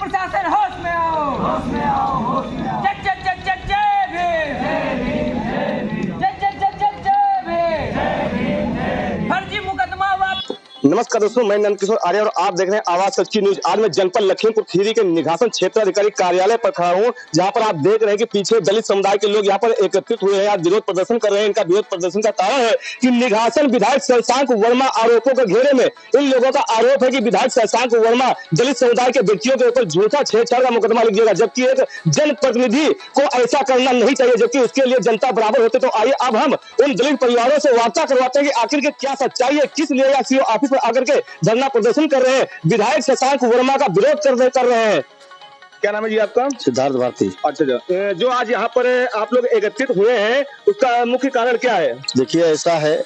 प्रशासन होश में आओ, होश में आओ, होश में आओ। जय जय जय जय जय भीम, जय भीम, जय भीम, जय जय जय जय जय भीम, जय भीम, जय भीम। फर्जी मुकदमा वापस। नमस्कार दोस्तों, मैं नंदकिशोर आर्य और आप देख रहे हैं आवाज सच्ची न्यूज। आज मैं जनपद लखीमपुर खीरी के निघासन क्षेत्र अधिकारी कार्यालय पर खड़ा हूं, जहां पर आप देख रहे हैं कि पीछे दलित समुदाय के लोग यहां पर एकत्रित हुए हैं, आज विरोध प्रदर्शन कर रहे हैं। इनका विरोध प्रदर्शन का कारण है कि निघासन विधायक शशांक वर्मा आरोपों के घेरे में। इन लोगों का आरोप है कि विधायक शशांक वर्मा दलित समुदाय के व्यक्तियों के ऊपर झूठा छेड़छाड़ का मुकदमा लिख दिएगा, जबकि एक जनप्रतिनिधि को ऐसा करना नहीं चाहिए, जबकि उसके लिए जनता बराबर होते। तो आइए अब हम उन दलित परिवारों से वार्ता करवाते हैं कि आखिर के क्या सच्चाई है, किस लिए या सीओ ऑफिस पर आकर के धरना प्रदर्शन कर रहे हैं, विधायक शशांक वर्मा का विरोध कर रहे हैं। क्या नाम है जी आपका? सिद्धार्थ भारती। अच्छा, जो आज यहाँ पर आप लोग एकत्रित हुए हैं, उसका मुख्य कारण क्या है? देखिए, ऐसा है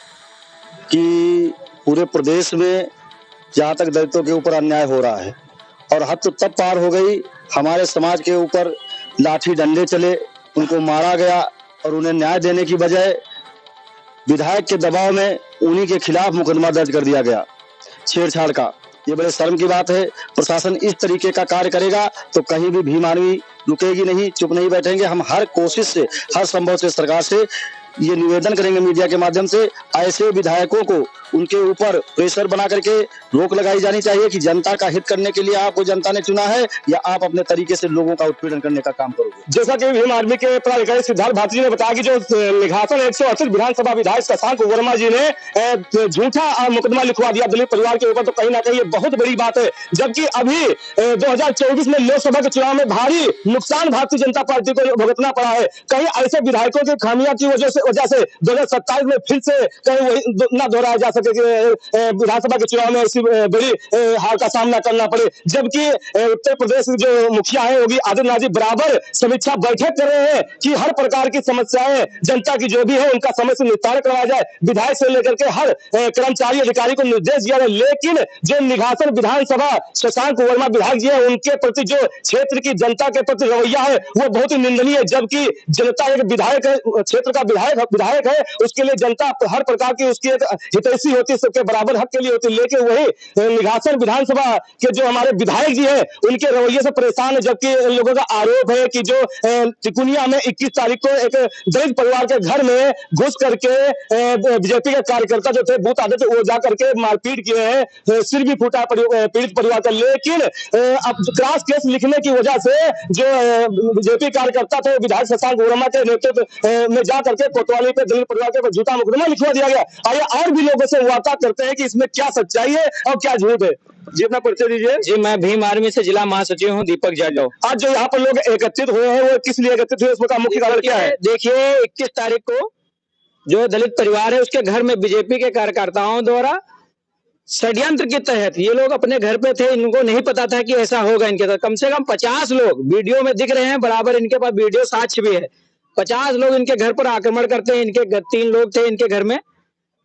कि पूरे प्रदेश में जहाँ तक दलितों के ऊपर अन्याय हो रहा है और हद तो तब पार हो गई, हमारे समाज के ऊपर लाठी डंडे चले, उनको मारा गया और उन्हें न्याय देने की बजाय विधायक के दबाव में उन्हीं के खिलाफ मुकदमा दर्ज कर दिया गया छेड़छाड़ का। ये बड़े शर्म की बात है। प्रशासन इस तरीके का कार्य करेगा तो कहीं भी भीम आर्मी रुकेगी नहीं, चुप नहीं बैठेंगे। हम हर कोशिश से, हर संभव से सरकार से ये निवेदन करेंगे मीडिया के माध्यम से, ऐसे विधायकों को उनके ऊपर प्रेशर बना करके रोक लगाई जानी चाहिए कि जनता का हित करने के लिए आपको जनता ने चुना है या आप अपने तरीके से लोगों का उत्पीड़न करने का काम करोगे। जैसा कि भीम आर्मी के पदाधिकारी सिद्धार्थ भारती जी ने बताया कि जो निघासन 138 विधानसभा विधायक शशांक वर्मा जी ने झूठा मुकदमा लिखवा दिया दलित परिवार के ऊपर, तो कहीं ना कहीं ये बहुत बड़ी बात है। जबकि अभी 2024 में लोकसभा के चुनाव में भारी नुकसान भारतीय जनता पार्टी को भुगतना पड़ा है। कहीं ऐसे विधायकों की खामियां की वजह से 2027 में फिर से कहीं वही ना दोहराया जा सके कि विधानसभा के चुनाव में ऐसी बड़ी हार का सामना करना पड़े। जबकि उत्तर प्रदेश के जो मुखिया है योगी आदित्यनाथ जी बराबर समीक्षा बैठक कर रहे हैं कि हर प्रकार की समस्याएं जनता की जो भी है उनका समय से निस्तारण करवाया जाए। विधायक से लेकर के हर कर्मचारी अधिकारी को निर्देश दिया है। लेकिन जो निघासन विधानसभा शशांक वर्मा विधायक जी है, उनके प्रति जो क्षेत्र की जनता के प्रति रवैया है वो बहुत ही निंदनीय है। जबकि जनता एक विधायक है, क्षेत्र का विधायक है, उसके लिए जनता हर प्रकार की उसकी एक हितैषी होती है, सबके बराबर हक के लिए होती है। लेकिन वही निघासन विधानसभा के जो हमारे विधायक जी हैं उनके रवैये से परेशान है। जबकि इन लोगों का आरोप है कि जो तिकुनिया में 21 तारीख को एक दलित परिवार के घर में घुस करके बीजेपी के कार्यकर्ता जो थे बूथ आते थे वो जा करके मारपीट किए हैं, सिर भी फूटा पीड़ित परिवार का। लेकिन अब क्रॉस केस लिखने की वजह से जो बीजेपी कार्यकर्ता थे विधायक शशांक वर्मा के नेतृत्व में जा करके कोतवाली पे दलित परिवार के झूठा मुकदमा लिखवा दिया गया। आइए और भी लोगों से वार्ता करते हैं कि इसमें क्या सच्चाई है और क्या झूठ है। जी अपना परिचय दीजिए। जी, मैं भीम आर्मी से जिला महासचिव हूँ, दीपक जाटव। आज जो यहाँ पर लोग एकत्रित हुए हैं वो किस लिए एकत्रित हुए, उसका मुख्य कारण क्या है? देखिए, 21 तारीख को जो दलित परिवार है उसके घर में बीजेपी के कार्यकर्ताओं द्वारा षड्यंत्र के तहत ये लोग अपने घर पे थे। इनको नहीं पता था कि ऐसा होगा इनके साथ। कम से कम 50 लोग वीडियो में दिख रहे हैं, बराबर इनके पास वीडियो साक्ष्य भी है। 50 लोग इनके घर पर आक्रमण करते हैं। इनके 3 लोग थे इनके घर में,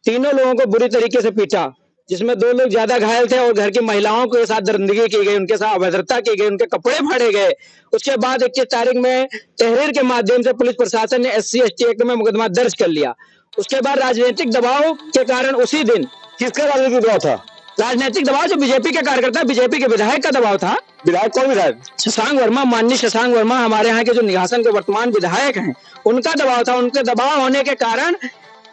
तीनों लोगों को बुरी तरीके से पीटा, जिसमें 2 लोग ज्यादा घायल थे और घर की महिलाओं के साथ दरिंदगी की गई, उनके साथ अभद्रता की गई, उनके कपड़े फाड़े गए। उसके बाद 21 तारीख में तहरीर के माध्यम से पुलिस प्रशासन ने SC ST एक्ट में मुकदमा दर्ज कर लिया। उसके बाद राजनीतिक दबाव के कारण उसी दिन किसका राजनीतिक दबाव था? राजनीतिक दबाव जो बीजेपी के कार्यकर्ता, बीजेपी के विधायक का दबाव था। विधायक कौन विधायक? शशांक वर्मा, माननीय शशांक वर्मा, हमारे यहाँ के जो निघासन के वर्तमान विधायक हैं, उनका दबाव था। उनके दबाव होने के कारण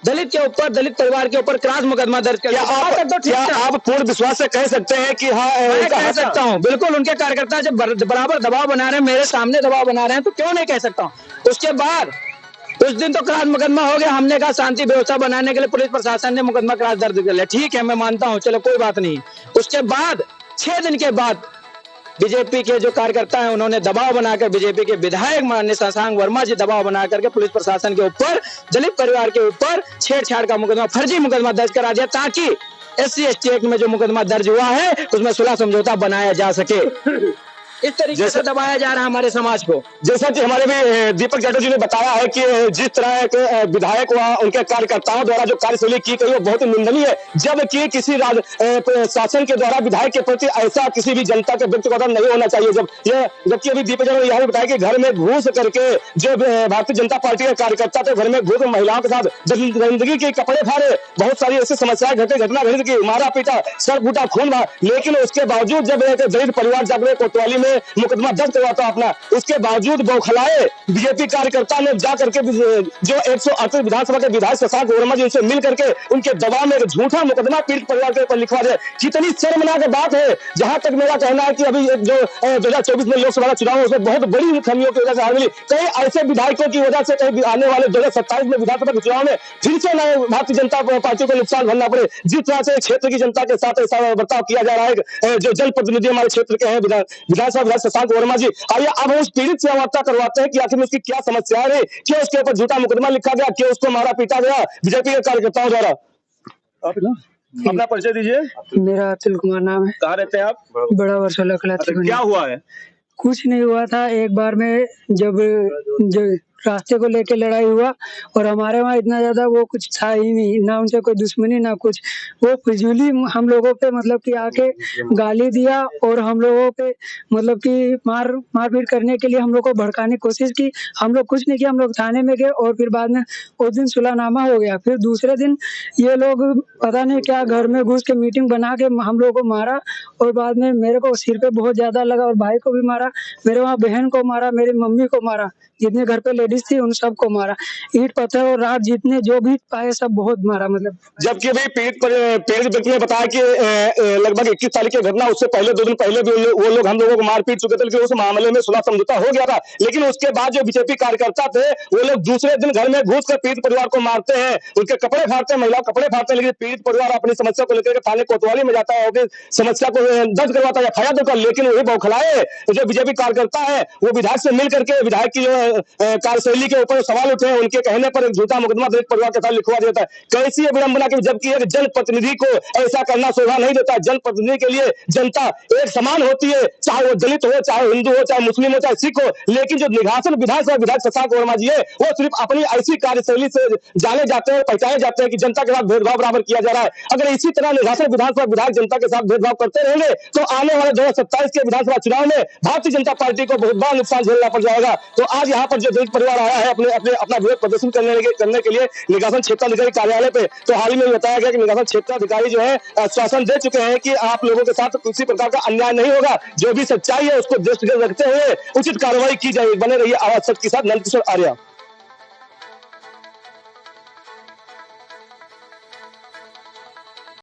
दलित के ऊपर, दलित परिवार के ऊपर क्रॉस मुकदमा दर्ज कर। आप पूर्ण विश्वास से कह सकते हैं कि हाँ, मैं कह सकता हूँ बिल्कुल। उनके कार्यकर्ता जब बराबर दबाव बना रहे हैं, मेरे सामने दबाव बना रहे हैं, तो क्यों नहीं कह सकता हूँ। उसके बाद उस दिन तो क्रॉस मुकदमा हो गया। हमने कहा शांति व्यवस्था बनाने के लिए पुलिस प्रशासन ने मुकदमा क्रॉस दर्ज कर लिया। ठीक है, मैं मानता हूँ, चलो कोई बात नहीं। उसके बाद 6 दिन के बाद बीजेपी के जो कार्यकर्ता हैं उन्होंने दबाव बनाकर बीजेपी के विधायक माननीय शशांक वर्मा जी दबाव बना करके पुलिस प्रशासन के ऊपर, दलित परिवार के ऊपर छेड़छाड़ का मुकदमा, फर्जी मुकदमा दर्ज करा दिया, ताकि SC ST एक्ट में जो मुकदमा दर्ज हुआ है उसमें सुलह समझौता बनाया जा सके। इस तरीके से दबाया जा रहा है हमारे समाज को। जैसा कि हमारे भी दीपक जाटव जी ने बताया है कि जिस तरह एक विधायक व उनके कार्यकर्ताओं द्वारा जो कार्यशैली की गई वो बहुत ही निंदनीय है। जबकि किसी शासन के द्वारा विधायक के प्रति ऐसा किसी भी जनता के व्यक्ति का नहीं होना चाहिए। जबकि अभी दीपक जाटव ने यह भी बताया कि घर में घुस करके जो भारतीय जनता पार्टी के कार्यकर्ता थे, घर में घुस महिलाओं के साथ दरिंदगी के, कपड़े फाड़े, बहुत सारी ऐसी समस्याएं घटना घटित की, मारा पीटा, सर फूटा, खून बहा। लेकिन उसके बावजूद जब एक दलित परिवार जब कोतवाली में मुकदमा दर्ज करवाता अपना, उसके बावजूद बौखलाए बीजेपी कार्यकर्ता ने जा करके जो 138 विधानसभा के विधायक शशांक वर्मा जी उनसे मिल करके उनके दबाव में एक झूठा मुकदमा पीड़ित परिवार के ऊपर लिखवा दिया। कितनी शर्मनाक बात है। जहां तक मेरा कहना है कि अभी जो 2024 में लोकसभा का चुनाव है उसमें बहुत बड़ी खामियों की वजह से हार मिली। कई ऐसे विधायकों की वजह से कहीं आने वाले 2027 में विधानसभा के चुनाव में फिर से नए भारतीय जनता पार्टी को नुकसान भरना पड़े। जिस तरह से क्षेत्र की जनता के साथ ऐसा बर्ताव किया जा रहा है, जो जनप्रतिनिधि हमारे क्षेत्र के हैं विधानसभा विधायक शशांक वर्मा जी, आइए अब हम उस पीड़ित से वार्ता करवाते हैं कि आखिर में उसकी क्या समस्या है, क्यों उसके ऊपर झूठा मुकदमा लिखा गया, क्यों उसको मारा पीटा गया बीजेपी के कार्यकर्ताओं द्वारा। आप ना अपना परिचय दीजिए। मेरा अतुल कुमार नाम है। कहाँ रहते हैं आप? बड़ा वर्षोला कला। क्या हुआ है? कुछ नहीं हुआ था। एक बार में जब रास्ते को लेके लड़ाई हुआ और हमारे वहाँ इतना ज्यादा वो कुछ था ही नहीं, ना उनसे कोई दुश्मनी ना कुछ। वो फिजूली हम लोगों पे मतलब कि आके गाली दिया और हम लोगों पे मतलब कि मारपीट करने के लिए हम लोग को भड़काने की कोशिश की। हम लोग कुछ नहीं किया, हम लोग थाने में गए और फिर बाद में उस दिन सुलहनामा हो गया। फिर दूसरे दिन ये लोग पता नहीं क्या घर में घुस के मीटिंग बना के हम लोगों को मारा और बाद में मेरे को सिर पे बहुत ज्यादा लगा और भाई को भी मारा, मेरे वहाँ बहन को मारा, मेरी मम्मी को मारा, जितने घर पे लेडीज थी उन सबको मारा। ईंट पत्थर और रात जितने जो भी पाए सब बहुत मारा। मतलब जबकि अभी पीड़ित व्यक्ति ने बताया कि लगभग 21 तारीख की घटना, उससे पहले 2 दिन पहले भी वो लोग हम लोगों को मार पीट चुके थे, लेकिन उस मामले में सुलह समझौता हो गया था। लेकिन उसके बाद जो बीजेपी कार्यकर्ता थे वो लोग दूसरे दिन घर में घुस कर पीड़ित परिवार को मारते हैं, उनके कपड़े फाड़ते हैं, महिलाओं कपड़े फाड़ते हैं। लेकिन पीड़ित परिवार अपनी समस्या को लेकर थाने कोतवाली में जाता है और समस्या को दर्ज करवाता है, FIR देता है। लेकिन वही बौखलाए जो बीजेपी कार्यकर्ता है वो विधायक से मिल करके विधायक की जो कार्यशैली के ऊपर सवाल उठे हैं, उनके कहने पर एक झूठा मुकदमा दलित परिवार के साथ लिखवा देता है। कैसी विडंबना की, जबकि एक जनप्रतिनिधि को ऐसा करना शोभा नहीं देता। जनप्रतिनिधि के लिए जनता एक समान होती है, चाहे वो दलित हो, चाहे हिंदू हो, चाहे मुस्लिम हो, चाहे सिख हो। लेकिन जो निघासन विधानसभा विधायक शशांक वर्मा जी है वो सिर्फ अपनी ऐसी कार्यशैली से जाने जाते हैं, पहचाने जाते हैं कि जनता के साथ भेदभाव बराबर किया जा रहा है। अगर इसी तरह निघासन विधानसभा विधायक जनता के साथ भेदभाव करते रहेंगे तो आने वाले 2027 के विधानसभा चुनाव में भारतीय जनता पार्टी को बहुत बड़ा नुकसान झेलना पड़ जाएगा। तो आज यहाँ पर जो दलित परिवार आया है अपना विरोध प्रदर्शन करने के लिए निघासन क्षेत्राधिकारी कार्यालय पे, तो हाल ही में बताया गया कि निघासन क्षेत्राधिकारी जो है आश्वासन दे चुके हैं कि आप लोगों के साथ किसी प्रकार का अन्याय नहीं होगा, जो भी सच्चाई है उसको दृष्टिगत रखते हुए उचित कार्रवाई की जाएगी। बने रहिए आवाज सच के साथ। नंदकिशोर आर्या।